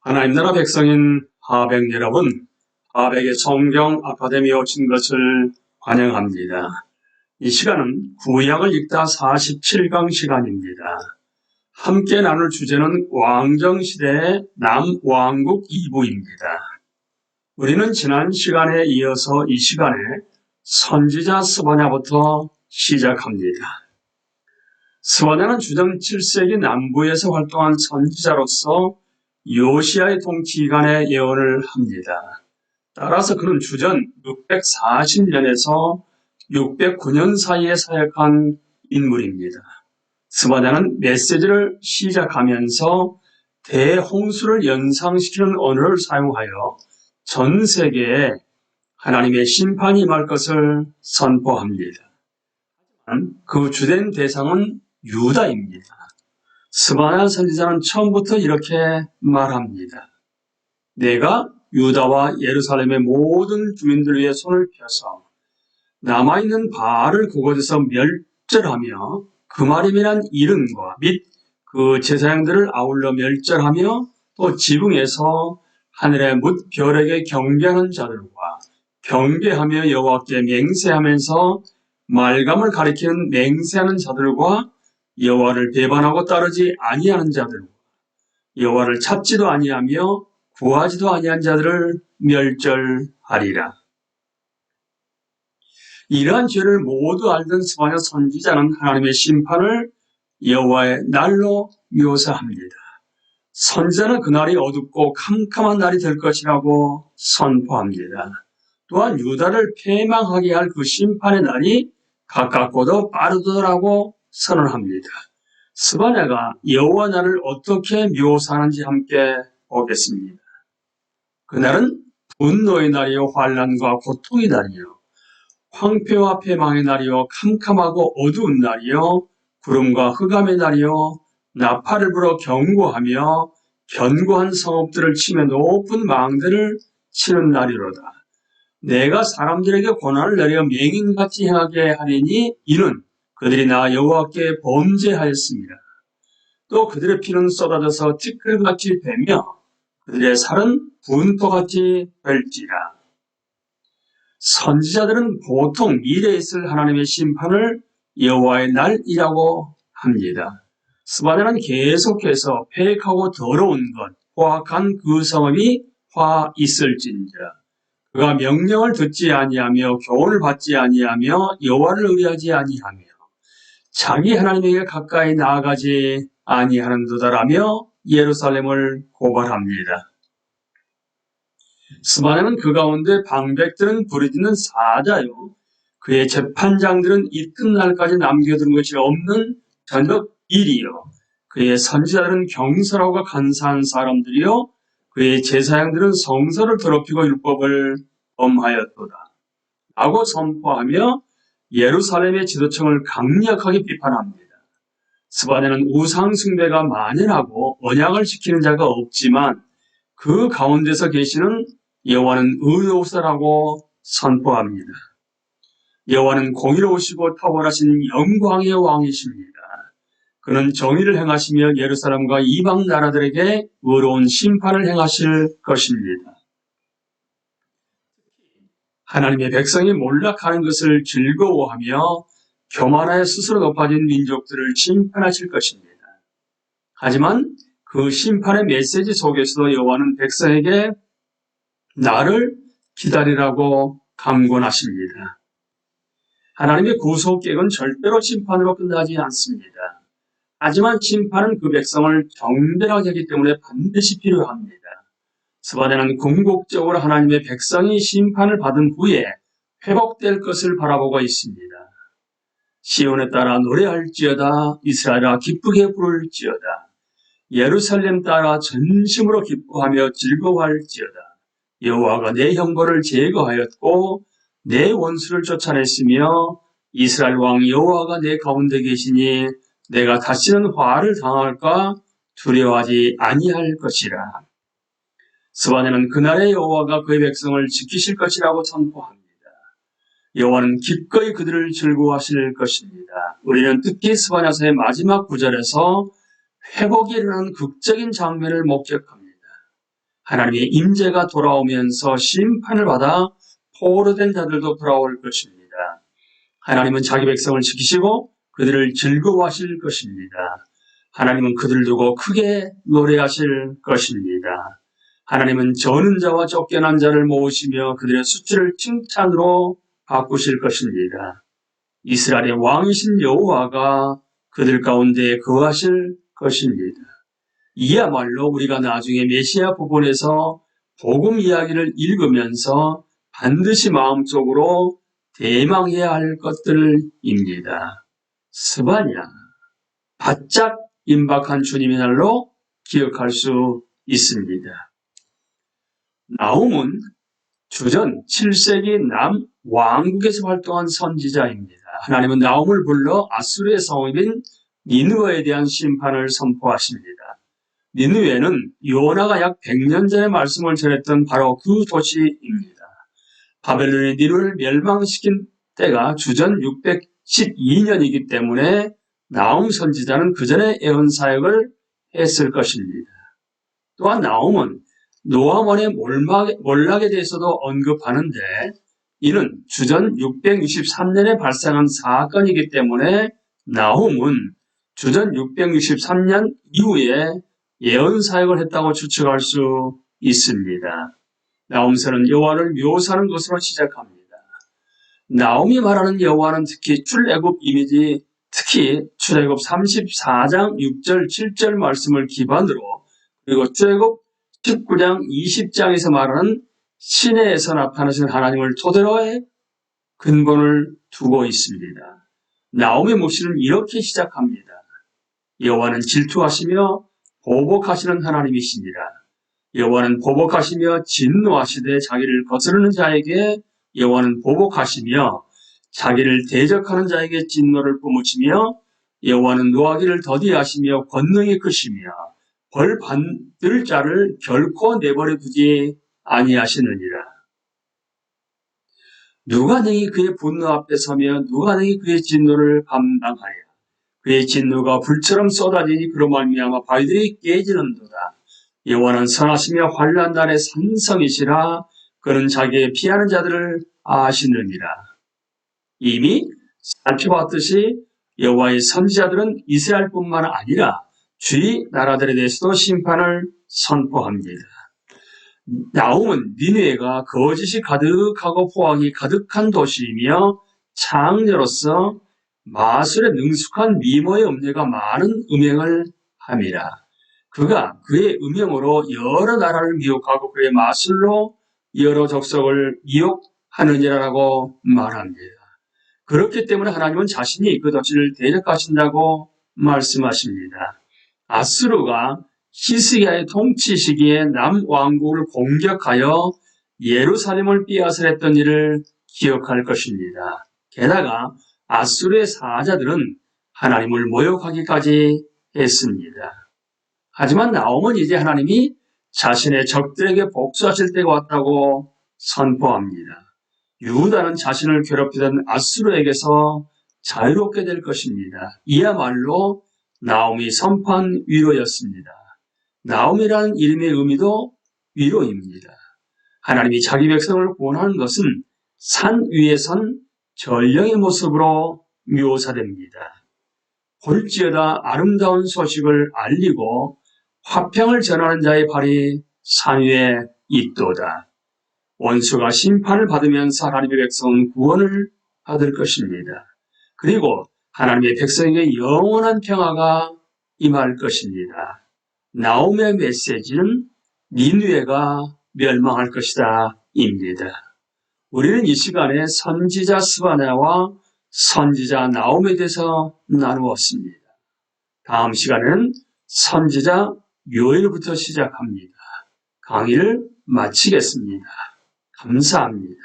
하나님 나라 백성인 하백 여러분, 하백의 성경 아카데미에 오신 것을 환영합니다. 이 시간은 구약을 읽다 47강 시간입니다. 함께 나눌 주제는 왕정시대의 남왕국 2부입니다. 우리는 지난 시간에 이어서 이 시간에 선지자 스바냐부터 시작합니다. 스바냐는 주전 7세기 남부에서 활동한 선지자로서 요시야의 통치 기간에 예언을 합니다. 따라서 그는 주전 640년에서 609년 사이에 사역한 인물입니다. 스바냐는 메시지를 시작하면서 대홍수를 연상시키는 언어를 사용하여 전 세계에 하나님의 심판이 임할 것을 선포합니다. 그 주된 대상은 유다입니다. 스바냐 선지자는 처음부터 이렇게 말합니다. 내가 유다와 예루살렘의 모든 주민들 위해 손을 펴서 남아있는 바알을 그곳에서 멸절하며 그 말이면 이른과 및 그 제사장들을 아울러 멸절하며 또 지붕에서 하늘의 뭇 별에게 경배하는 자들과 경배하며 여호와께 맹세하면서 말감을 가리키는 맹세하는 자들과 여호와를 배반하고 따르지 아니하는 자들과 여호와를 찾지도 아니하며 구하지도 아니한 자들을 멸절하리라. 이러한 죄를 모두 알던 스바냐 선지자는 하나님의 심판을 여호와의 날로 묘사합니다. 선지자는 그날이 어둡고 캄캄한 날이 될 것이라고 선포합니다. 또한 유다를 패망하게 할 그 심판의 날이 가깝고도 빠르더라고 선언합니다. 스바냐가 여호와 날을 어떻게 묘사하는지 함께 보겠습니다. 그날은 분노의 날이요 환난과 고통의 날이요 황폐와 패망의 날이요 캄캄하고 어두운 날이요 구름과 흑암의 날이요 나팔을 불어 경고하며 견고한 성읍들을 치며 높은 망대를 치는 날이로다. 내가 사람들에게 고난을 내려 맹인같이 행하게 하리니 이는 그들이 나 여호와께 범죄하였습니다. 또 그들의 피는 쏟아져서 티끌같이 되며 그들의 살은 분포같이 될지라. 선지자들은 보통 미래에 있을 하나님의 심판을 여호와의 날이라고 합니다. 스바냐는 계속해서 폐역하고 더러운 것, 포악한 그 성읍이 화 있을진저. 그가 명령을 듣지 아니하며 교훈을 받지 아니하며 여호와를 의뢰하지 아니하며 자기 하나님에게 가까이 나아가지 아니하는도다라며 예루살렘을 고발합니다. 스바냐는 그 가운데 방백들은 부르짖는 사자요 그의 재판장들은 이튿날까지 남겨두는 것이 없는 저녁 일이요 그의 선지자들은 경솔하고 간사한 사람들이요 그의 제사장들은 성서를 더럽히고 율법을 범하였도다 라고 선포하며 예루살렘의 지도층을 강력하게 비판합니다. 스바냐는 우상 숭배가 만연하고 언약을 지키는 자가 없지만 그 가운데서 계시는 여호와는 의로우시다라고 선포합니다. 여호와는 공의로우시고 탁월하신 영광의 왕이십니다. 그는 정의를 행하시며 예루살렘과 이방 나라들에게 의로운 심판을 행하실 것입니다. 하나님의 백성이 몰락하는 것을 즐거워하며 교만하여 스스로 높아진 민족들을 심판하실 것입니다. 하지만 그 심판의 메시지 속에서도 여호와는 백성에게 나를 기다리라고 강권하십니다. 하나님의 구속 계획은 절대로 심판으로 끝나지 않습니다. 하지만 심판은 그 백성을 정결하게 하기 때문에 반드시 필요합니다. 스바냐는 궁극적으로 하나님의 백성이 심판을 받은 후에 회복될 것을 바라보고 있습니다. 시온에 따라 노래할지어다 이스라엘아 기쁘게 부를지어다 예루살렘 따라 전심으로 기뻐하며 즐거워할지어다 여호와가 내 형벌을 제거하였고 내 원수를 쫓아냈으며 이스라엘 왕 여호와가 내 가운데 계시니 내가 다시는 화를 당할까 두려워하지 아니할 것이라. 스바냐는 그날의 여호와가 그의 백성을 지키실 것이라고 선포합니다. 여호와는 기꺼이 그들을 즐거워하실 것입니다. 우리는 특히 스바냐서의 마지막 구절에서 회복이 일어나는 극적인 장면을 목격합니다. 하나님의 임재가 돌아오면서 심판을 받아 포로된 자들도 돌아올 것입니다. 하나님은 자기 백성을 지키시고 그들을 즐거워하실 것입니다. 하나님은 그들을 두고 크게 노래하실 것입니다. 하나님은 저는 자와 쫓겨난 자를 모으시며 그들의 수치를 칭찬으로 바꾸실 것입니다. 이스라엘의 왕이신 여호와가 그들 가운데 거하실 것입니다. 이야말로 우리가 나중에 메시아 부분에서 복음 이야기를 읽으면서 반드시 마음속으로 대망해야 할 것들입니다. 스바냐, 바짝 임박한 주님의 날로 기억할 수 있습니다. 나훔은 주전 7세기 남왕국에서 활동한 선지자입니다. 하나님은 나훔을 불러 아수르의 성읍인 니느웨에 대한 심판을 선포하십니다. 니느웨는 요나가 약 100년 전에 말씀을 전했던 바로 그 도시입니다. 바벨론의 니느웨를 멸망시킨 때가 주전 612년이기 때문에 나훔 선지자는 그 전에 예언 사역을 했을 것입니다. 또한 나훔은 노아원의 몰락에 대해서도 언급하는데 이는 주전 663년에 발생한 사건이기 때문에 나훔은 주전 663년 이후에 예언 사역을 했다고 추측할 수 있습니다. 나훔서는 여호와를 묘사하는 것으로 시작합니다. 나훔이 말하는 여호와는 특히 출애굽 이미지, 특히 출애굽 34장 6절 7절 말씀을 기반으로 그리고 출애굽 19장 20장에서 말하는 시내에서 나타나신 하나님을 토대로의 근본을 두고 있습니다. 나훔의 묵시는 이렇게 시작합니다. 여호와는 질투하시며 보복하시는 하나님이시니라. 여호와는 보복하시며 진노하시되 자기를 거스르는 자에게 여호와는 보복하시며 자기를 대적하는 자에게 진노를 뿜으시며 여호와는 노하기를 더디하시며 권능이 크시며 벌 받을 자를 결코 내버려 두지 아니하시느니라. 누가 능히 그의 분노 앞에 서며 누가 능히 그의 진노를 감당하랴. 그의 진노가 불처럼 쏟아지니 그로 말미암아 바위들이 깨지는도다. 여호와는 선하시며 환난 날의 산성이시라. 그는 자기의 피하는 자들을 아시느니라. 이미 살펴봤듯이 여호와의 선지자들은 이스라엘뿐만 아니라 주위 나라들에 대해서도 심판을 선포합니다. 나훔은 니느웨가 거짓이 가득하고 포악이 가득한 도시이며 창녀로서 마술에 능숙한 미모의 음녀가 많은 음행을 함이라. 그가 그의 음행으로 여러 나라를 미혹하고 그의 마술로 여러 족속을 미혹하느니라라고 말합니다. 그렇기 때문에 하나님은 자신이 그 도시를 대적하신다고 말씀하십니다. 아수르가 히스기야의 통치 시기에 남왕국을 공격하여 예루살렘을 빼앗아냈던 일을 기억할 것입니다. 게다가 아수르의 사자들은 하나님을 모욕하기까지 했습니다. 하지만 나훔은 이제 하나님이 자신의 적들에게 복수하실 때가 왔다고 선포합니다. 유다는 자신을 괴롭히던 아수르에게서 자유롭게 될 것입니다. 이야말로 나훔이 선포한 위로였습니다. 나훔이라는 이름의 의미도 위로입니다. 하나님이 자기 백성을 구원하는 것은 산 위에 선 전령의 모습으로 묘사됩니다. 볼지어다 아름다운 소식을 알리고 화평을 전하는 자의 발이 산 위에 있도다. 원수가 심판을 받으면서 하나님의 백성은 구원을 받을 것입니다. 그리고 하나님의 백성에게 영원한 평화가 임할 것입니다. 나훔의 메시지는 니느웨가 멸망할 것이다 입니다. 우리는 이 시간에 선지자 스바냐와 선지자 나훔에 대해서 나누었습니다. 다음 시간에는 선지자 요엘부터 시작합니다. 강의를 마치겠습니다. 감사합니다.